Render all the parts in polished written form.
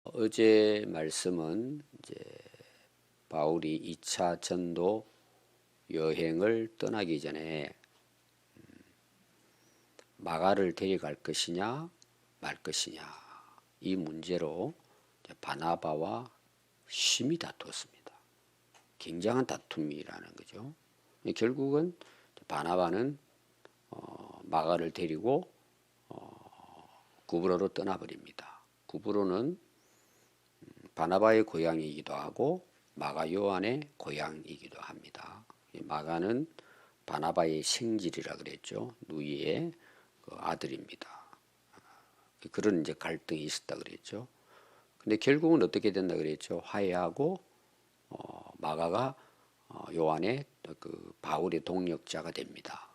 어제 말씀은 이제 바울이 2차 전도 여행을 떠나기 전에 마가를 데려갈 것이냐 말 것이냐 이 문제로 바나바와 심히 다투었습니다. 굉장한 다툼이라는 거죠. 결국은 바나바는 마가를 데리고 구브로로 떠나버립니다. 구브로는 바나바의 고향이기도 하고 마가 요한의 고향이기도 합니다. 마가는 바나바의 생질이라 그랬죠. 누이의 아들입니다. 그런 이제 갈등이 있었다 그랬죠. 근데 결국은 어떻게 된다 그랬죠. 화해하고 마가가 요한의 그 바울의 동력자가 됩니다.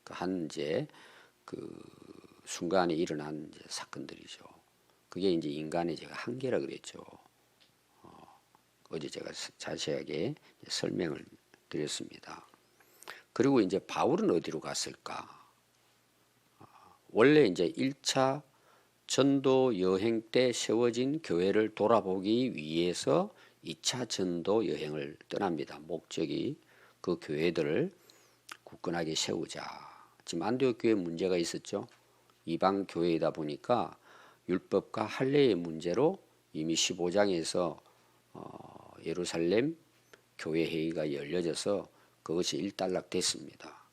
한 이제 그 순간에 일어난 이제 사건들이죠. 그게 이제 인간의 제가 한계라 그랬죠. 어제 제가 자세하게 설명을 드렸습니다. 그리고 이제 바울은 어디로 갔을까? 원래 이제 1차 전도 여행 때 세워진 교회를 돌아보기 위해서 2차 전도 여행을 떠납니다. 목적이 그 교회들을 굳건하게 세우자. 지금 안디옥 교회 문제가 있었죠. 이방 교회이다 보니까 율법과 할례의 문제로 이미 15장에서 예루살렘 교회 회의가 열려져서 그것이 일단락됐습니다.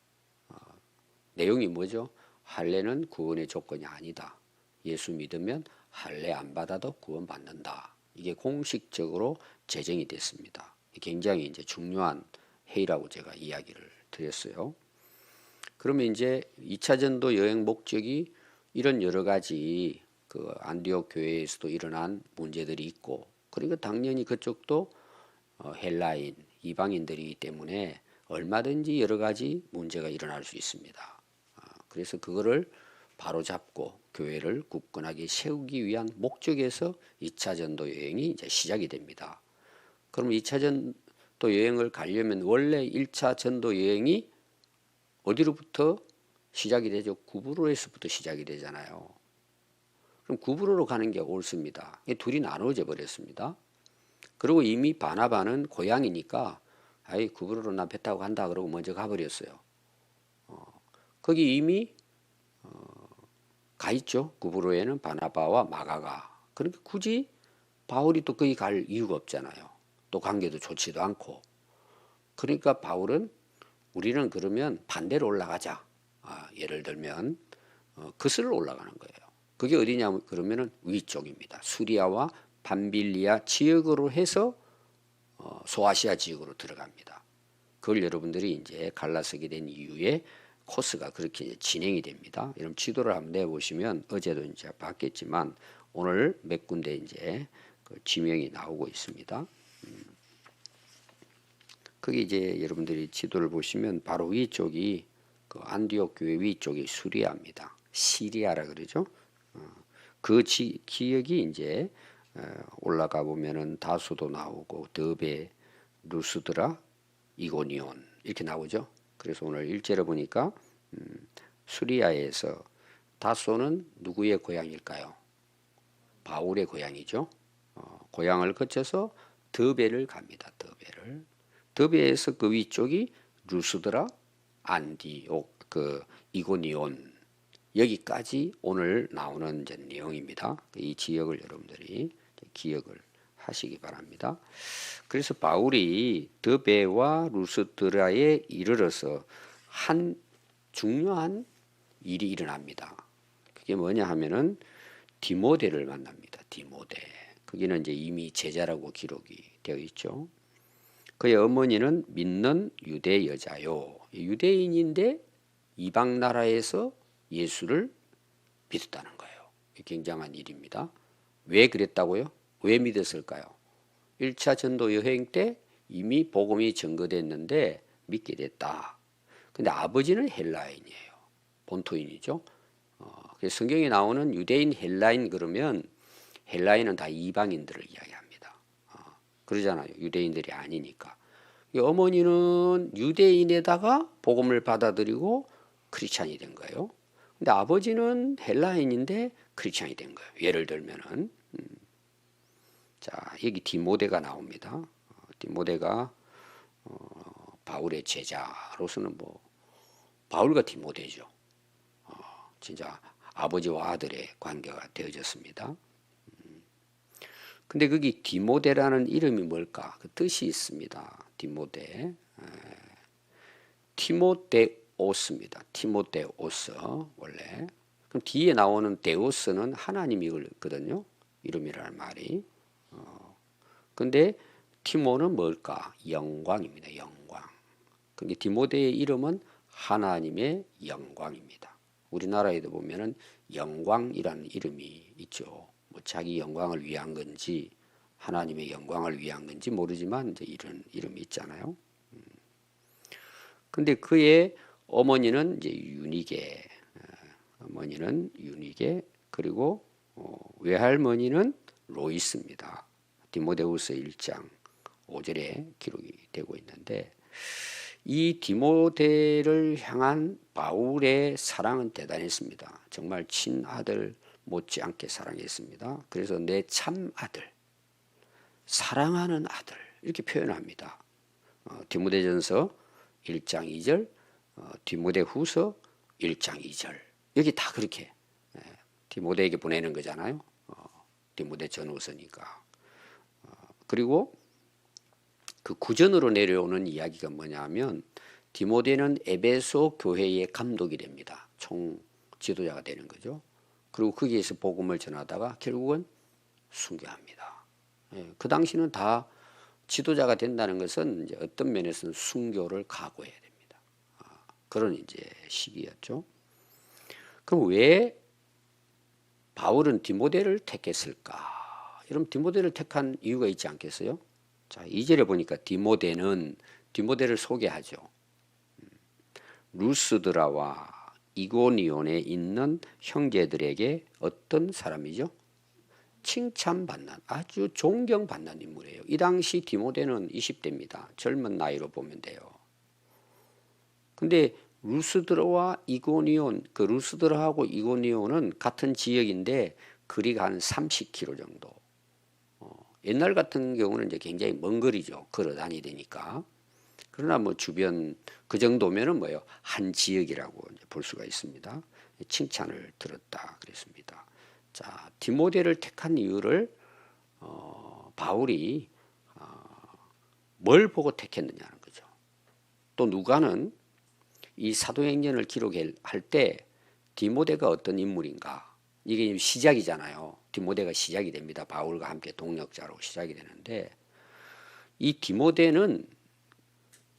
내용이 뭐죠? 할례는 구원의 조건이 아니다. 예수 믿으면 할례 안 받아도 구원받는다. 이게 공식적으로 제정이 됐습니다. 굉장히 이제 중요한 회의라고 제가 이야기를 드렸어요. 그러면 이제 2차 전도 여행 목적이 이런 여러 가지 그 안디옥 교회에서도 일어난 문제들이 있고, 그러니까 당연히 그쪽도 헬라인, 이방인들이기 때문에 얼마든지 여러 가지 문제가 일어날 수 있습니다. 그래서 그거를 바로잡고 교회를 굳건하게 세우기 위한 목적에서 2차 전도 여행이 이제 시작이 됩니다. 그럼 2차 전도 여행을 가려면 원래 1차 전도 여행이 어디로부터 시작이 되죠? 구브로에서부터 시작이 되잖아요. 그럼 구브로로 가는 게 옳습니다. 둘이 나눠져 버렸습니다. 그리고 이미 바나바는 고향이니까 아이 구브로로 나 배 타고 간다 그러고 먼저 가버렸어요. 거기 이미 가 있죠. 구브로에는 바나바와 마가가. 그러니까 굳이 바울이 또 거기 갈 이유가 없잖아요. 또 관계도 좋지도 않고. 그러니까 바울은 우리는 그러면 반대로 올라가자. 예를 들면 그슬로 올라가는 거예요. 그게 어디냐 그러면은 위쪽입니다. 수리아와 밤빌리아 지역으로 해서 소아시아 지역으로 들어갑니다. 그걸 여러분들이 이제 갈라서게 된 이후에 코스가 그렇게 진행이 됩니다. 여러분 지도를 한번 내보시면 어제도 이제 봤겠지만 오늘 몇 군데 이제 그 지명이 나오고 있습니다. 거기 이제 여러분들이 지도를 보시면 바로 위쪽이 그 안디옥 교회 위쪽이 수리아입니다. 시리아라 그러죠. 그 지역이 이제 올라가 보면은 다소도 나오고 더베, 루스드라, 이고니온 이렇게 나오죠. 그래서 오늘 일제를 보니까 수리아에서 다소는 누구의 고향일까요? 바울의 고향이죠. 고향을 거쳐서 더베를 갑니다. 더베를. 더베에서 그 위쪽이 루스드라, 안디옥, 그 이고니온 여기까지 오늘 나오는 이제 내용입니다. 이 지역을 여러분들이 기억을 하시기 바랍니다. 그래서 바울이 더베와 루스드라에 이르러서 한 중요한 일이 일어납니다. 그게 뭐냐 하면은 디모데를 만납니다. 디모데. 거기는 이제 이미 제자라고 기록이 되어 있죠. 그의 어머니는 믿는 유대 여자요. 유대인인데 이방 나라에서 예수를 믿었다는 거예요. 굉장한 일입니다. 왜 그랬다고요? 왜 믿었을까요? 1차 전도 여행 때 이미 복음이 전거됐는데 믿게 됐다. 근데 아버지는 헬라인이에요. 본토인이죠. 그래서 성경에 나오는 유대인, 헬라인 그러면 헬라인은 다 이방인들을 이야기합니다. 그러잖아요. 유대인들이 아니니까. 어머니는 유대인에다가 복음을 받아들이고 크리스찬이 된 거예요. 근데 아버지는 헬라인인데 크리스찬이 된 거예요. 예를 들면은 자, 여기 디모데가 나옵니다. 디모데가 바울의 제자로서는 뭐 바울과 디모데죠. 진짜 아버지와 아들의 관계가 되어졌습니다. 근데 거기 디모데라는 이름이 뭘까? 그 뜻이 있습니다. 디모데. 티모데오스입니다. 티모데오스 원래. 그럼 뒤에 나오는 데오스는 하나님이거든요. 이름이라는 말이. 근데 티모는 뭘까? 영광입니다. 영광. 근데 디모데의 이름은 하나님의 영광입니다. 우리나라에도 보면은 영광이라는 이름이 있죠. 뭐 자기 영광을 위한 건지 하나님의 영광을 위한 건지 모르지만 이제 이런 이름이 있잖아요. 근데 그의 어머니는 이제 유니게, 어머니는 유니게, 그리고 외할머니는 로이스입니다. 디모데후서 1장 5절에 기록이 되고 있는데 이 디모데를 향한 바울의 사랑은 대단했습니다. 정말 친아들 못지않게 사랑했습니다. 그래서 내 참 아들, 사랑하는 아들 이렇게 표현합니다. 디모데전서 1장 2절, 디모데후서 1장 2절 여기 다 그렇게 디모데에게 보내는 거잖아요. 디모데 전후서니까. 그리고 그 구전으로 내려오는 이야기가 뭐냐면 디모데는 에베소 교회의 감독이 됩니다. 총 지도자가 되는 거죠. 그리고 거기에서 복음을 전하다가 결국은 순교합니다. 그 당시는 다 지도자가 된다는 것은 이제 어떤 면에서는 순교를 각오해야 됩니다. 그런 이제 시기였죠. 그럼 왜 바울은 디모데를 택했을까? 여러분 디모데를 택한 이유가 있지 않겠어요? 자, 2절에 보니까 디모데를 소개하죠. 루스드라와 이고니온에 있는 형제들에게 어떤 사람이죠? 칭찬받는, 아주 존경받는 인물이에요. 이 당시 디모데는 20대입니다. 젊은 나이로 보면 돼요. 근데 루스드라와 이고니온, 그 루스드라하고 이고니온은 같은 지역인데 거리가 한 30km 정도. 옛날 같은 경우는 이제 굉장히 먼 거리죠. 걸어 다니니까. 그러나 뭐 주변 그 정도면은 뭐예요? 한 지역이라고 볼 수가 있습니다. 칭찬을 들었다 그랬습니다. 자, 디모데를 택한 이유를 바울이 뭘 보고 택했느냐는 거죠. 또 누가는 이 사도행전을 기록할 때 디모데가 어떤 인물인가? 이게 시작이잖아요. 디모데가 시작이 됩니다. 바울과 함께 동역자로 시작이 되는데 이 디모데는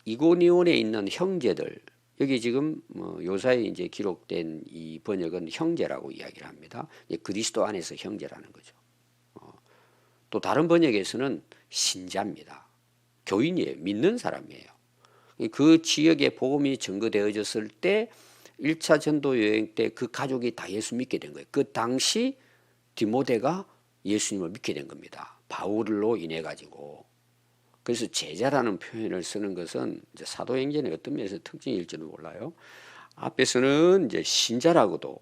이고니온에 있는 형제들, 여기 지금 요사에 이제 기록된 이 번역은 형제라고 이야기를 합니다. 그리스도 안에서 형제라는 거죠. 또 다른 번역에서는 신자입니다. 교인이에요. 믿는 사람이에요. 그 지역에 복음이 전거되어졌을 때 1차 전도 여행 때 그 가족이 다 예수 믿게 된 거예요. 그 당시 디모데가 예수님을 믿게 된 겁니다. 바울로 인해 가지고. 그래서 제자라는 표현을 쓰는 것은 이제 사도행전의 어떤 면에서 특징일지도 몰라요. 앞에서는 이제 신자라고도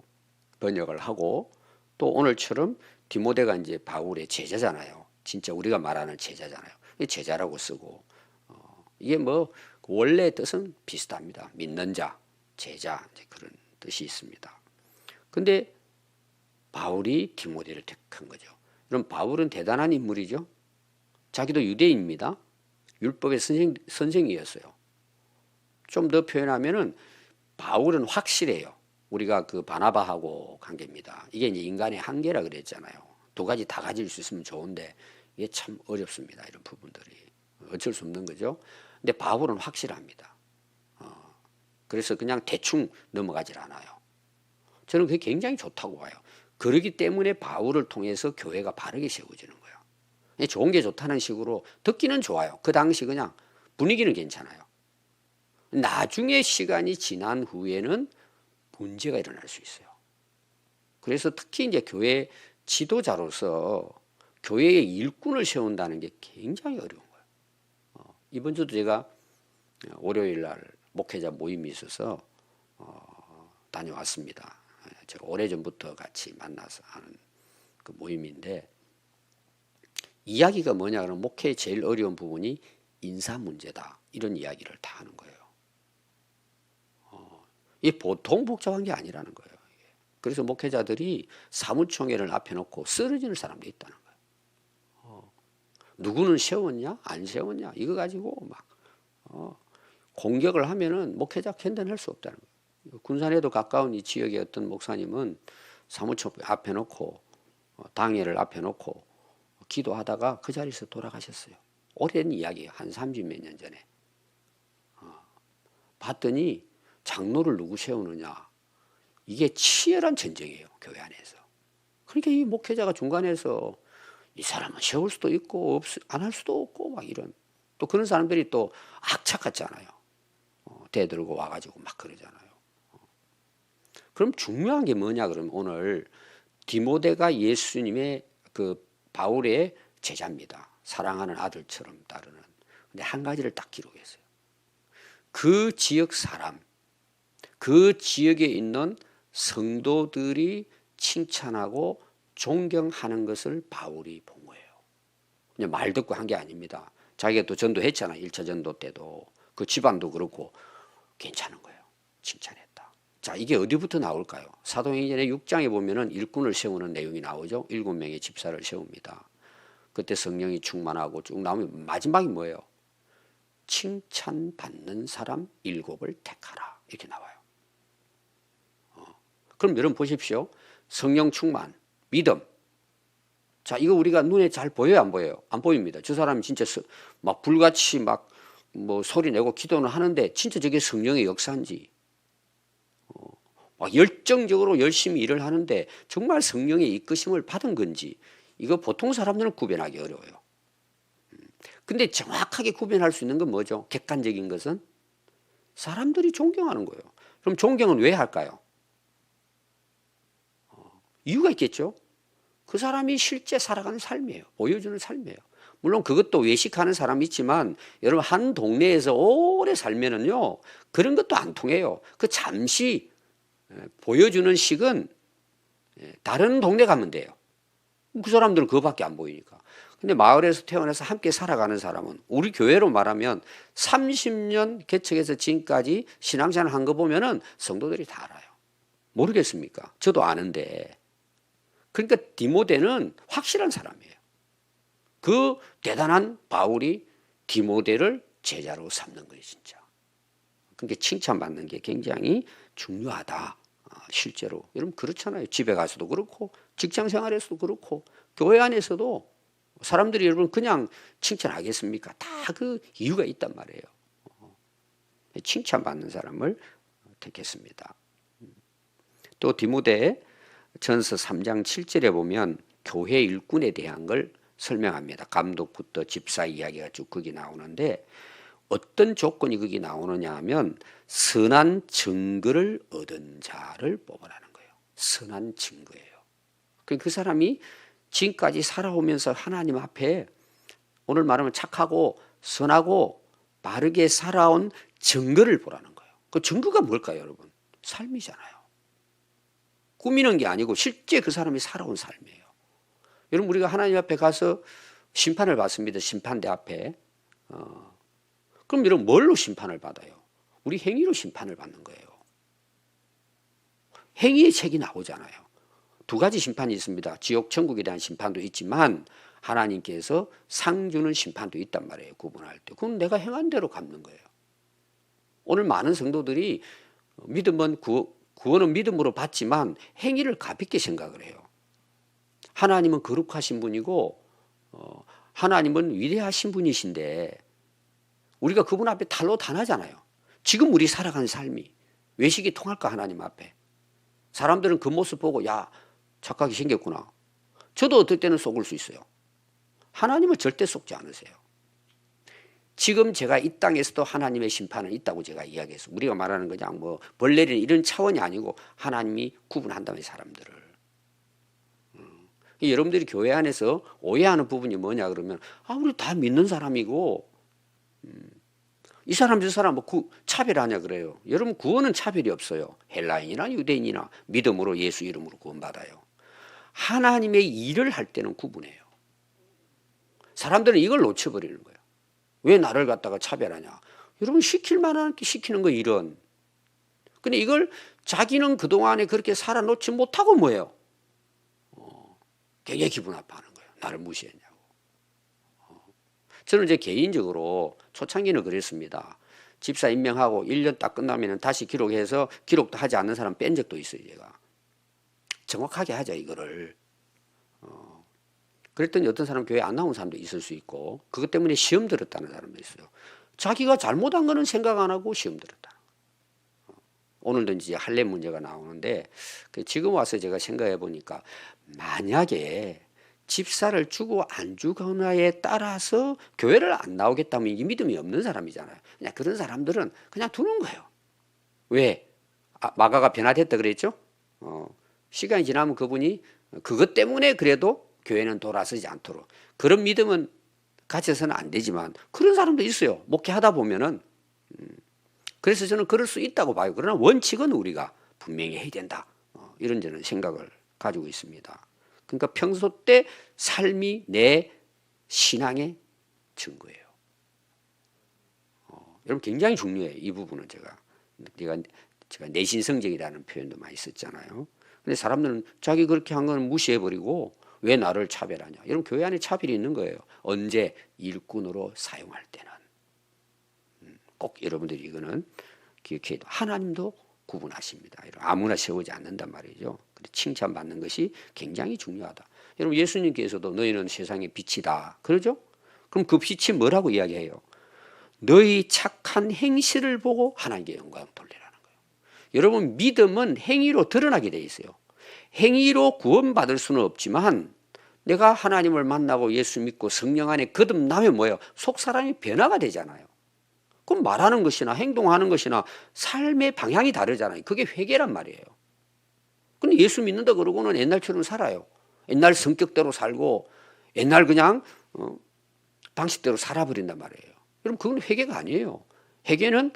번역을 하고 또 오늘처럼 디모데가 이제 바울의 제자잖아요. 진짜 우리가 말하는 제자잖아요. 제자라고 쓰고 이게 뭐 원래 뜻은 비슷합니다. 믿는 자, 제자 이제 그런 뜻이 있습니다. 근데 바울이 디모데를 택한 거죠. 그럼 바울은 대단한 인물이죠. 자기도 유대인입니다. 율법의 선생이었어요. 좀 더 표현하면은 바울은 확실해요. 우리가 그 바나바하고 관계입니다. 이게 이제 인간의 한계라 그랬잖아요. 두 가지 다 가질 수 있으면 좋은데 이게 참 어렵습니다. 이런 부분들이 어쩔 수 없는 거죠. 근데 바울은 확실합니다. 그래서 그냥 대충 넘어가질 않아요. 저는 그게 굉장히 좋다고 봐요. 그러기 때문에 바울을 통해서 교회가 바르게 세워지는 거예요. 좋은 게 좋다는 식으로 듣기는 좋아요. 그 당시 그냥 분위기는 괜찮아요. 나중에 시간이 지난 후에는 문제가 일어날 수 있어요. 그래서 특히 이제 교회 지도자로서 교회의 일꾼을 세운다는 게 굉장히 어려운 거예요. 이번 주도 제가 월요일 날 목회자 모임이 있어서 다녀왔습니다. 제가 오래전부터 같이 만나서 하는 그 모임인데 이야기가 뭐냐 그러면 목회의 제일 어려운 부분이 인사 문제다. 이런 이야기를 다 하는 거예요. 이 보통 복잡한 게 아니라는 거예요. 그래서 목회자들이 사무총회를 앞에 놓고 쓰러지는 사람도 있다는 거예요. 누구는 세웠냐 안 세웠냐 이거 가지고 막 공격을 하면은 목회자 견뎌낼 수 없다는 거예요. 군산에도 가까운 이 지역의 어떤 목사님은 사무총회 앞에 놓고 당회를 앞에 놓고 기도하다가 그 자리에서 돌아가셨어요. 오랜 이야기예요. 한 30몇 년 전에. 봤더니 장로를 누구 세우느냐. 이게 치열한 전쟁이에요. 교회 안에서. 그러니까 이 목회자가 중간에서 이 사람은 세울 수도 있고 안 할 수도 없고 막 이런. 또 그런 사람들이 또 악착 같잖아요. 대들고 와가지고 막 그러잖아요. 그럼 중요한 게 뭐냐 그러면 오늘 디모데가 예수님의 그 바울의 제자입니다. 사랑하는 아들처럼 따르는. 근데 한 가지를 딱 기록했어요. 그 지역 사람, 그 지역에 있는 성도들이 칭찬하고 존경하는 것을 바울이 본 거예요. 그냥 말 듣고 한 게 아닙니다. 자기가 또 전도했잖아요. 1차 전도 때도. 그 집안도 그렇고 괜찮은 거예요. 칭찬했다. 자, 이게 어디부터 나올까요? 사도행전의 6장에 보면은 일꾼을 세우는 내용이 나오죠. 7명의 집사를 세웁니다. 그때 성령이 충만하고 쭉 나오면 마지막이 뭐예요? 칭찬받는 사람 7을 택하라. 이렇게 나와요. 그럼 여러분 보십시오. 성령 충만, 믿음. 자, 이거 우리가 눈에 잘 보여요, 안 보여요? 안 보입니다. 저 사람이 진짜 막 불같이 막 뭐 소리 내고 기도는 하는데 진짜 저게 성령의 역사인지, 막 열정적으로 열심히 일을 하는데 정말 성령의 이끄심을 받은 건지, 이거 보통 사람들은 구별하기 어려워요. 근데 정확하게 구별할 수 있는 건 뭐죠? 객관적인 것은 사람들이 존경하는 거예요. 그럼 존경은 왜 할까요? 이유가 있겠죠. 그 사람이 실제 살아가는 삶이에요. 보여주는 삶이에요. 물론 그것도 외식하는 사람이 있지만 여러분 한 동네에서 오래 살면은요 그런 것도 안 통해요. 그 잠시 보여주는 식은 다른 동네 가면 돼요. 그 사람들은 그거밖에 안 보이니까. 근데 마을에서 태어나서 함께 살아가는 사람은 우리 교회로 말하면 30년 개척해서 지금까지 신앙생활 한 거 보면은 성도들이 다 알아요. 모르겠습니까? 저도 아는데. 그러니까 디모데는 확실한 사람이에요. 그 대단한 바울이 디모데를 제자로 삼는 거예요, 진짜. 그러니까 칭찬받는 게 굉장히 중요하다. 실제로. 여러분 그렇잖아요. 집에 가서도 그렇고 직장 생활에서도 그렇고 교회 안에서도 사람들이 여러분 그냥 칭찬하겠습니까? 다 그 이유가 있단 말이에요. 칭찬받는 사람을 택했습니다. 또 디모데 전서 3장 7절에 보면 교회 일꾼에 대한 걸 설명합니다. 감독부터 집사 이야기가 쭉 거기 나오는데 어떤 조건이 거기 나오느냐 하면 선한 증거를 얻은 자를 뽑으라는 거예요. 선한 증거예요. 그 사람이 지금까지 살아오면서 하나님 앞에 오늘 말하면 착하고 선하고 바르게 살아온 증거를 보라는 거예요. 그 증거가 뭘까요, 여러분? 삶이잖아요. 꾸미는 게 아니고 실제 그 사람이 살아온 삶이에요. 여러분 우리가 하나님 앞에 가서 심판을 받습니다. 심판대 앞에. 그럼 여러분 뭘로 심판을 받아요? 우리 행위로 심판을 받는 거예요. 행위의 책이 나오잖아요. 두 가지 심판이 있습니다. 지옥 천국에 대한 심판도 있지만 하나님께서 상 주는 심판도 있단 말이에요. 구분할 때. 그건 내가 행한 대로 갚는 거예요. 오늘 많은 성도들이 믿음은 구원은 믿음으로 받지만 행위를 가볍게 생각을 해요. 하나님은 거룩하신 분이고 하나님은 위대하신 분이신데 우리가 그분 앞에 탈로 단하잖아요. 지금 우리 살아가는 삶이 외식이 통할까 하나님 앞에. 사람들은 그 모습 보고 야 착하게 생겼구나. 저도 어떨 때는 속을 수 있어요. 하나님은 절대 속지 않으세요. 지금 제가 이 땅에서도 하나님의 심판은 있다고 제가 이야기해서 우리가 말하는 그냥 뭐 벌 내리는 이런 차원이 아니고 하나님이 구분한다면 사람들을. 여러분들이 교회 안에서 오해하는 부분이 뭐냐 그러면 우리 다 믿는 사람이고 이 사람 저 사람 뭐 차별하냐 그래요. 여러분 구원은 차별이 없어요. 헬라인이나 유대인이나 믿음으로 예수 이름으로 구원받아요. 하나님의 일을 할 때는 구분해요. 사람들은 이걸 놓쳐버리는 거예요. 왜 나를 갖다가 차별하냐? 여러분 시킬 만한 시키는 거 일은. 근데 이걸 자기는 그동안에 그렇게 살아놓지 못하고 뭐예요? 굉장히 기분 아파하는 거예요. 나를 무시했냐고. 저는 이제 개인적으로 초창기는 그랬습니다. 집사 임명하고 1년 딱 끝나면 다시 기록해서 기록도 하지 않는 사람 뺀 적도 있어요. 제가. 정확하게 하자 이거를. 그랬더니 어떤 사람 교회 안 나온 사람도 있을 수 있고 그것 때문에 시험 들었다는 사람도 있어요. 자기가 잘못한 거는 생각 안 하고 시험 들었다. 오늘도 이제 할례 문제가 나오는데 지금 와서 제가 생각해 보니까 만약에 집사를 주고 안 주거나에 따라서 교회를 안 나오겠다면 이 믿음이 없는 사람이잖아요. 그냥 그런 사람들은 그냥 두는 거예요. 왜? 마가가 변화됐다 그랬죠? 시간이 지나면 그분이 그것 때문에 그래도 교회는 돌아서지 않도록. 그런 믿음은 가져서는 안 되지만 그런 사람도 있어요. 목회하다 보면은. 그래서 저는 그럴 수 있다고 봐요. 그러나 원칙은 우리가 분명히 해야 된다. 이런 저는 생각을 가지고 있습니다. 그러니까 평소 때 삶이 내 신앙의 증거예요. 여러분 굉장히 중요해요. 이 부분은 제가 내신 성적이라는 표현도 많이 썼잖아요. 근데 사람들은 자기 그렇게 한 건 무시해버리고 왜 나를 차별하냐. 여러분 교회 안에 차별이 있는 거예요. 언제? 일꾼으로 사용할 때는. 꼭 여러분들이 이거는 기억해도 하나님도 구분하십니다. 아무나 세우지 않는단 말이죠. 칭찬받는 것이 굉장히 중요하다. 여러분 예수님께서도 너희는 세상의 빛이다. 그러죠? 그럼 그 빛이 뭐라고 이야기해요? 너희 착한 행실을 보고 하나님께 영광 돌리라는 거예요. 여러분 믿음은 행위로 드러나게 돼 있어요. 행위로 구원받을 수는 없지만 내가 하나님을 만나고 예수 믿고 성령 안에 거듭나면 뭐예요? 속 사람이 변화가 되잖아요. 그럼 말하는 것이나 행동하는 것이나 삶의 방향이 다르잖아요. 그게 회개란 말이에요. 근데 예수 믿는다 그러고는 옛날처럼 살아요. 옛날 성격대로 살고 옛날 그냥 방식대로 살아버린단 말이에요. 여러분 그건 회개가 아니에요. 회개는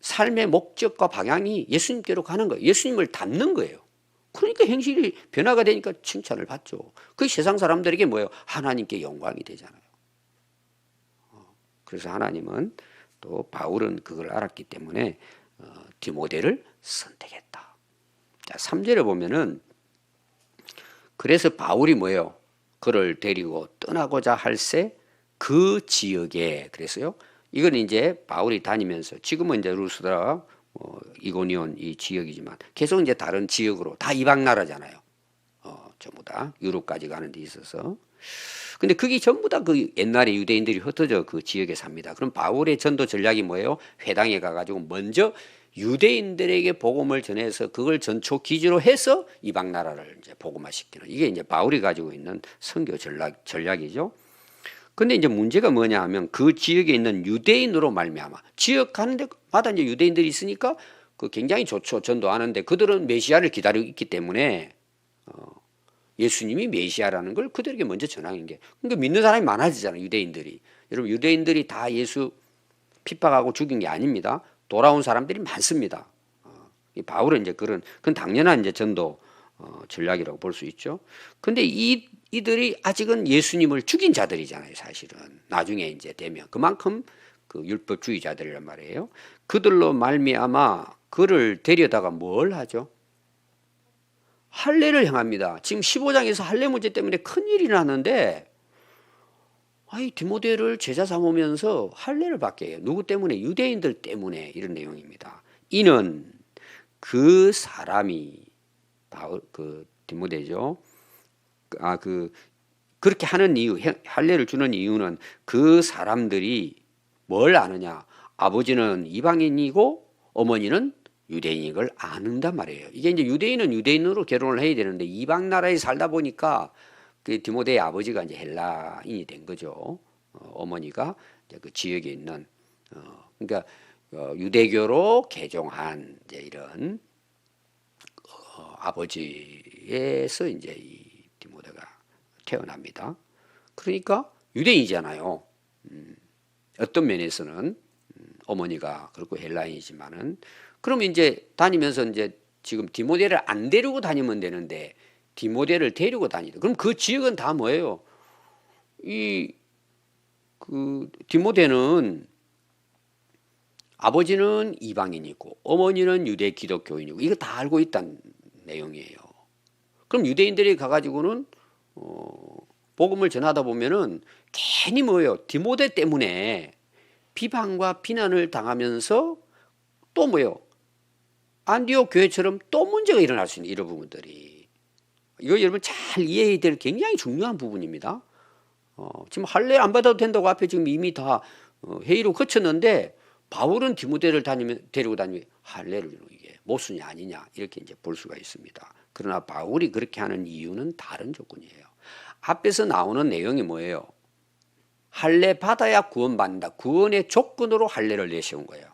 삶의 목적과 방향이 예수님께로 가는 거예요. 예수님을 닮는 거예요. 그러니까 행실이 변화가 되니까 칭찬을 받죠. 그 세상 사람들에게 뭐예요? 하나님께 영광이 되잖아요. 그래서 하나님은 또 바울은 그걸 알았기 때문에 디모데를 선택했다. 자, 3절에 보면은 그래서 바울이 뭐예요? 그를 데리고 떠나고자 할새 그 지역에 그래서요. 이건 이제 바울이 다니면서 지금은 이제 루스드라 이고니온 이 지역이지만 계속 이제 다른 지역으로 다 이방 나라잖아요. 전부 다 유럽까지 가는 데 있어서. 근데 그게 전부 다 그 옛날에 유대인들이 흩어져 그 지역에 삽니다. 그럼 바울의 전도 전략이 뭐예요? 회당에 가가지고 먼저 유대인들에게 복음을 전해서 그걸 전초 기지로 해서 이방 나라를 이제 복음화시키는 이게 이제 바울이 가지고 있는 선교 전략이죠. 근데 이제 문제가 뭐냐 하면 그 지역에 있는 유대인으로 말미암아 지역 가는 데마다 이제 유대인들이 있으니까 그 굉장히 좋죠. 전도하는데 그들은 메시아를 기다리고 있기 때문에 예수님이 메시아라는 걸 그들에게 먼저 전하는 게 그러니까 믿는 사람이 많아지잖아요. 유대인들이. 여러분 유대인들이 다 예수 핍박하고 죽인 게 아닙니다. 돌아온 사람들이 많습니다. 이 바울은 이제 그건 당연한 이제 전도 전략이라고 볼 수 있죠. 근데 이들이 아직은 예수님을 죽인 자들이잖아요. 사실은 나중에 이제 되면 그만큼 그 율법주의자들이란 말이에요. 그들로 말미암아 그를 데려다가 뭘 하죠? 할례를 행합니다. 지금 15장에서 할례 문제 때문에 큰일이 나는데 디모데를 제자 삼으면서 할례를 받게 해요. 누구 때문에? 유대인들 때문에 이런 내용입니다. 이는 그 사람이 그 디모데죠. 그렇게 하는 이유, 할례를 주는 이유는 그 사람들이 뭘 아느냐? 아버지는 이방인이고 어머니는 유대인인 걸 아는단 말이에요. 이게 이제 유대인은 유대인으로 결혼을 해야 되는데 이방 나라에 살다 보니까 그 디모데의 아버지가 이제 헬라인이 된 거죠. 어머니가 이제 그 지역에 있는 그러니까 유대교로 개종한 이제 이런 아버지에서 이제 이 디모데가 태어납니다. 그러니까 유대인이잖아요. 어떤 면에서는 어머니가 그렇고 헬라인이지만은 그러면 이제 다니면서 이제 지금 디모데를 안 데리고 다니면 되는데 디모데를 데리고 다니다. 그럼 그 지역은 다 뭐예요? 이 그 디모데는 아버지는 이방인이고 어머니는 유대 기독교인이고 이거 다 알고 있다는 내용이에요. 그럼 유대인들이 가가지고는 복음을 전하다 보면은 괜히 뭐예요? 디모데 때문에 비방과 비난을 당하면서 또 뭐예요? 안디옥 교회처럼 또 문제가 일어날 수 있는 이런 부분들이. 이거 여러분 잘 이해해야 될 굉장히 중요한 부분입니다. 지금 할례 안 받아도 된다고 앞에 지금 이미 다 회의로 거쳤는데 바울은 디모데를 데리고 다니면 할례를 이게 모순이 아니냐 이렇게 이제 볼 수가 있습니다. 그러나 바울이 그렇게 하는 이유는 다른 조건이에요. 앞에서 나오는 내용이 뭐예요? 할례 받아야 구원받는다. 구원의 조건으로 할례를 내세운 거예요.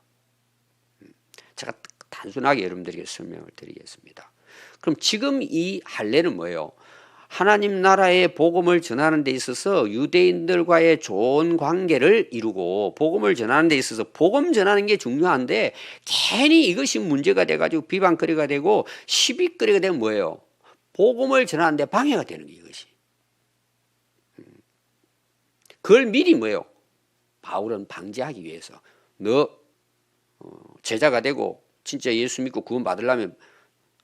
제가 단순하게 여러분들에게 설명을 드리겠습니다. 그럼 지금 이 할례는 뭐예요? 하나님 나라의 복음을 전하는 데 있어서 유대인들과의 좋은 관계를 이루고 복음을 전하는 데 있어서 복음 전하는 게 중요한데 괜히 이것이 문제가 돼가지고 비방거리가 되고 시비거리가 되면 뭐예요? 복음을 전하는 데 방해가 되는 게 이것이. 그걸 미리 뭐예요? 바울은 방지하기 위해서 너 제자가 되고 진짜 예수 믿고 구원 받으려면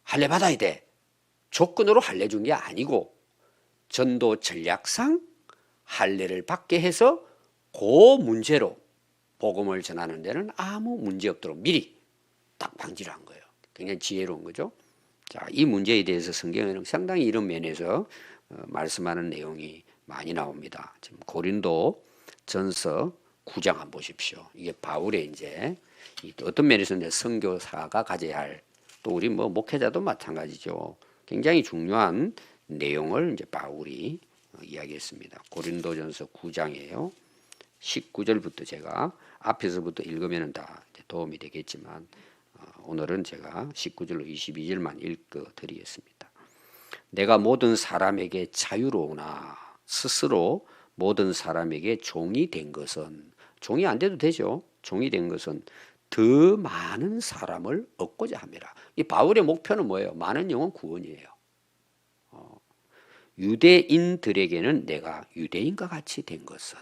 할례 받아야 돼. 조건으로 할례 준 게 아니고 전도 전략상 할례를 받게 해서 그 문제로 복음을 전하는 데는 아무 문제 없도록 미리 딱 방지를 한 거예요. 굉장히 지혜로운 거죠. 자, 이 문제에 대해서 성경에는 상당히 이런 면에서 말씀하는 내용이 많이 나옵니다. 지금 고린도 전서 9장 한번 보십시오. 이게 바울의 이제 어떤 면에서는 선교사가 가져야 할, 또 우리 뭐 목회자도 마찬가지죠. 굉장히 중요한 내용을 이제 바울이 이야기했습니다. 고린도전서 9장이에요. 19절부터 제가 앞에서부터 읽으면 다 도움이 되겠지만 오늘은 제가 19절로 22절만 읽어 드리겠습니다. 내가 모든 사람에게 자유로우나 스스로 모든 사람에게 종이 된 것은, 종이 안 돼도 되죠. 종이 된 것은 더 많은 사람을 얻고자 함이라. 이 바울의 목표는 뭐예요? 많은 영혼 구원이에요. 유대인들에게는 내가 유대인과 같이 된 것은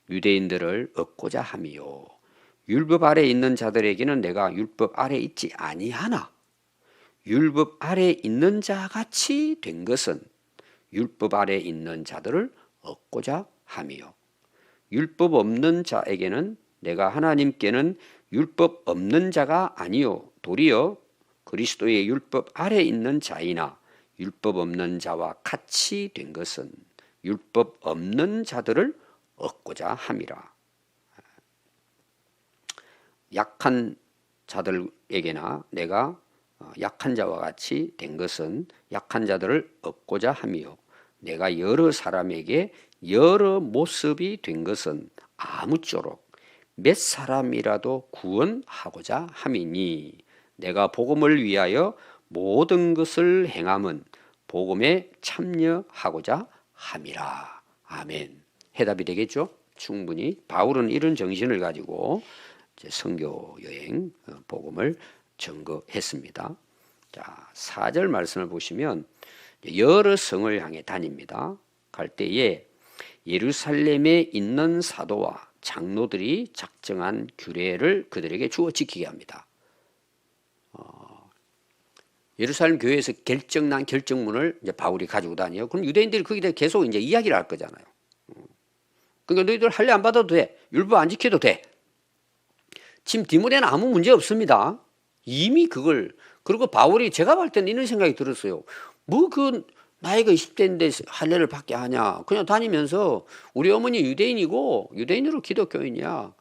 유대인들을 얻고자 함이요, 율법 아래 있는 자들에게는 내가 율법 아래 있지 아니하나 율법 아래 있는 자 같이 된 것은 율법 아래 있는 자들을 얻고자 함이요, 율법 없는 자에게는 내가 하나님께는 율법 없는 자가 아니요 도리어 그리스도의 율법 아래 있는 자이나 율법 없는 자와 같이 된 것은 율법 없는 자들을 얻고자 함이라. 약한 자들에게나 내가 약한 자와 같이 된 것은 약한 자들을 얻고자 함이요, 내가 여러 사람에게 여러 모습이 된 것은 아무쪼록 몇 사람이라도 구원하고자 함이니 내가 복음을 위하여 모든 것을 행함은 복음에 참여하고자 함이라. 아멘. 해답이 되겠죠? 충분히 바울은 이런 정신을 가지고 선교 여행 복음을 전거했습니다. 자, 4절 말씀을 보시면 여러 성을 향해 다닙니다. 갈 때에 예루살렘에 있는 사도와 장로들이 작정한 규례를 그들에게 주어 지키게 합니다. 예루살렘 교회에서 결정난 결정문을 이제 바울이 가지고 다녀요. 그럼 유대인들이 거기다 계속 이제 이야기를 할 거잖아요. 그러니까 너희들 할례 안 받아도 돼. 율법 안 지켜도 돼. 지금 디모데는 아무 문제 없습니다. 이미 그걸, 그리고 바울이 제가 볼 때는 이런 생각이 들었어요. 뭐 그 나이가 20대인데 할례를 받게 하냐. 그냥 다니면서 우리 어머니 유대인이고 유대인으로 기독교인이야.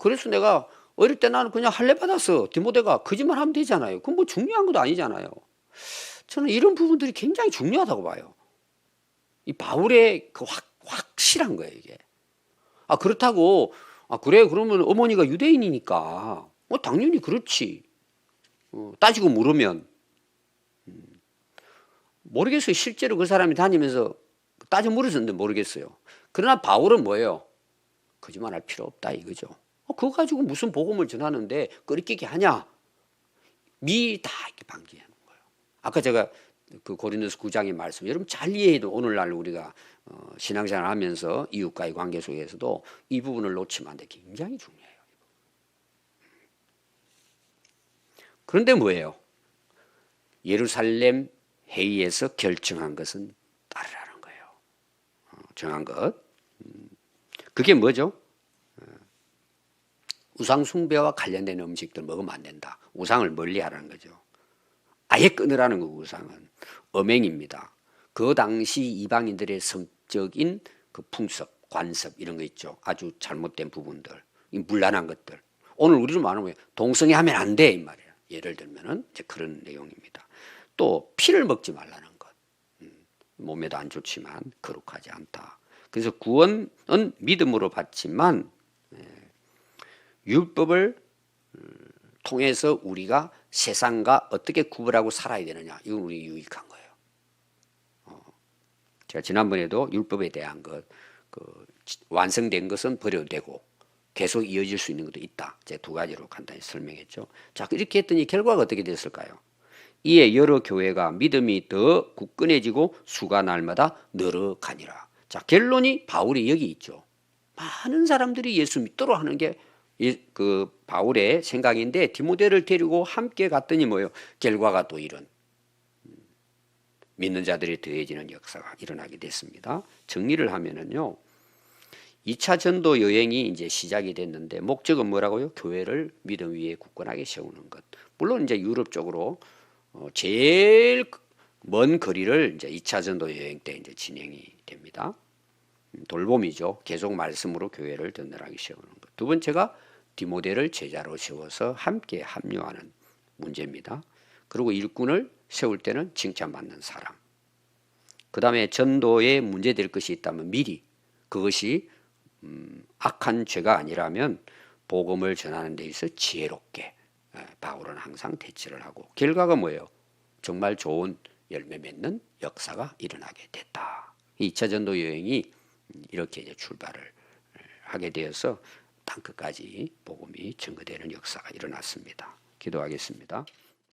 그래서 내가 어릴 때 나는 그냥 할례 받았어. 디모데가 거짓말 하면 되잖아요. 그건 뭐 중요한 것도 아니잖아요. 저는 이런 부분들이 굉장히 중요하다고 봐요. 이 바울의 그 확실한 거예요, 이게. 그렇다고, 그래, 그러면 어머니가 유대인이니까, 당연히 그렇지. 따지고 물으면. 모르겠어요. 실제로 그 사람이 다니면서 따져 물었는데 모르겠어요. 그러나 바울은 뭐예요? 거짓말 할 필요 없다, 이거죠. 그거 가지고 무슨 복음을 전하는데 끄리끼게 하냐? 미리 다 이렇게 방지하는 거예요. 아까 제가 그 고린도서 9장의 말씀 여러분 잘 이해해도 오늘날 우리가 신앙생활하면서 이웃과의 관계 속에서도 이 부분을 놓치면 안 돼. 굉장히 중요해요. 그런데 뭐예요? 예루살렘 회의에서 결정한 것은 따르라는 거예요. 정한 것. 그게 뭐죠? 우상 숭배와 관련된 음식들 먹으면 안 된다. 우상을 멀리하라는 거죠. 아예 끊으라는 거 우상은 엄행입니다. 그 당시 이방인들의 성적인 그 풍습, 관습 이런 거 있죠. 아주 잘못된 부분들, 문란한 것들. 오늘 우리는 말하면 동성애하면 안 돼 이 말이에요. 예를 들면은 이제 그런 내용입니다. 또 피를 먹지 말라는 것. 몸에도 안 좋지만 거룩하지 않다. 그래서 구원은 믿음으로 받지만 율법을 통해서 우리가 세상과 어떻게 구별하고 살아야 되느냐. 이건 우리 유익한 거예요. 제가 지난번에도 율법에 대한 것, 완성된 것은 버려도 되고 계속 이어질 수 있는 것도 있다. 제가 두 가지로 간단히 설명했죠. 자, 이렇게 했더니 결과가 어떻게 됐을까요? 이에 여러 교회가 믿음이 더 굳건해지고 수가 날마다 늘어가니라. 자, 결론이 바울이 여기 있죠. 많은 사람들이 예수 믿도록 하는 게 그 바울의 생각인데 디모데를 데리고 함께 갔더니 뭐예요? 결과가 또 이런 믿는 자들이 더해지는 역사가 일어나게 됐습니다. 정리를 하면은요. 2차 전도 여행이 이제 시작이 됐는데 목적은 뭐라고요? 교회를 믿음 위에 굳건하게 세우는 것. 물론 이제 유럽 쪽으로 제일 먼 거리를 이제 2차 전도 여행 때 이제 진행이 됩니다. 돌봄이죠. 계속 말씀으로 교회를 든든하게 세우는 것. 두 번째가 디모데를 제자로 세워서 함께 합류하는 문제입니다. 그리고 일꾼을 세울 때는 칭찬받는 사람. 그 다음에 전도에 문제될 것이 있다면 미리 그것이 악한 죄가 아니라면 복음을 전하는 데 있어 지혜롭게 바울은 항상 대처를 하고 결과가 뭐예요? 정말 좋은 열매 맺는 역사가 일어나게 됐다. 2차 전도 여행이 이렇게 이제 출발을 하게 되어서 땅끝까지 복음이 증거되는 역사가 일어났습니다. 기도하겠습니다.